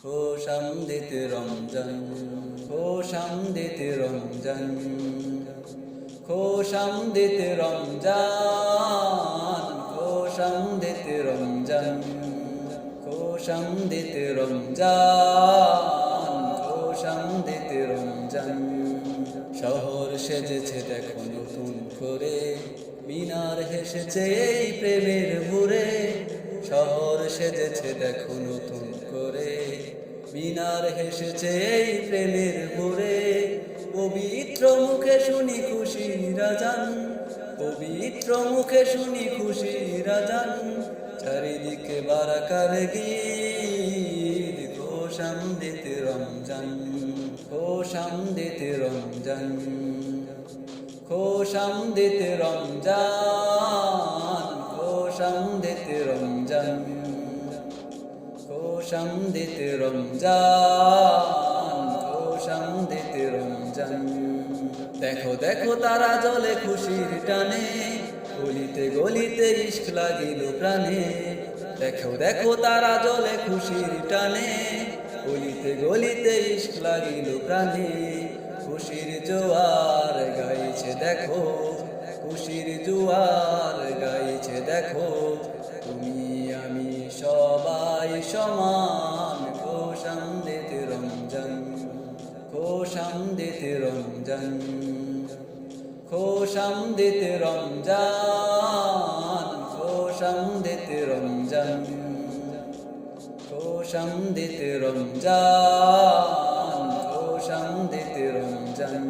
খোশামদিদ রমজান, খোশামদিদ রমজান, খোশামদিদ রমজান, খোশামদিদ রমজান, খোশামদিদ রমজান, খোশামদিদ রমজান। শহর সেজেছে দেখো নতুন করে, মিনার হেসেছে এই প্রেমের ভুরে। শহর সেজেছে দেখো নতুন করে, মিনার হেসেছে এই প্রেমের ভুরে। পবিত্র মুখে শুনি খুশির আজান, পবিত্র মুখে শুনি খুশির আজান। চারিদিকে বারাকার গীত, খোশামদিদ রমজান, খোশামদিদ রমজান, খোশামদিদ রমজান, খোশামদিদ রমজান, খোশামদিদ রমজান, খোশামদিদ রমজান। দেখো দেখো তারা জ্বলে খুশির টানে, গলিতে গলিতে ইশক লাগিল প্রাণে। দেখো দেখো তারা জ্বলে খুশির টানে, গলিতে গলিতে ইশক লাগিল প্রাণে। খুশির জোয়ার গাইছে দেখো, খুশির জোয়ার গাইছে দেখো। তুমি আমি সবাই সমান, খোশামদিদ রমজান, খোশামদিদ রমজান, খোশামদিদ রমজান, খোশামদিদ রমজান, খোশামদিদ রমজান, খোশামদিদ রমজান।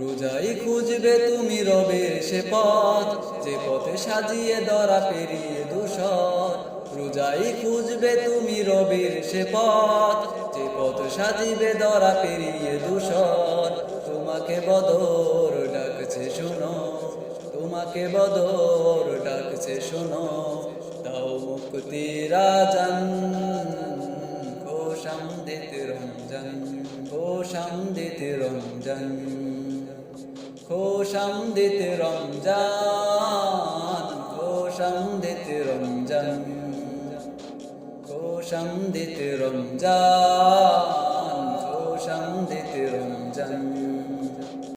রোজাই খুঁজবে তুমি রবের সে পথ, যে পথে সাজিয়ে ধরা পেরিয়ে দূষর। রোজাই খুঁজবে তুমি রবের সে পথ, যে পথ সাজিবে ধরা পেরিয়ে দূষর। তোমাকে বদর ডাকছে শোনো, তোমাকে বদর ডাকছে শোনো। দাও মুক্তির আজান, খোশামদিদ রমজান, খোশামদিদ রমজান, খোশামদিদ রমজান, খোশামদিদ রমজান, খোশামদিদ রমজান, খোশামদিদ রমজান।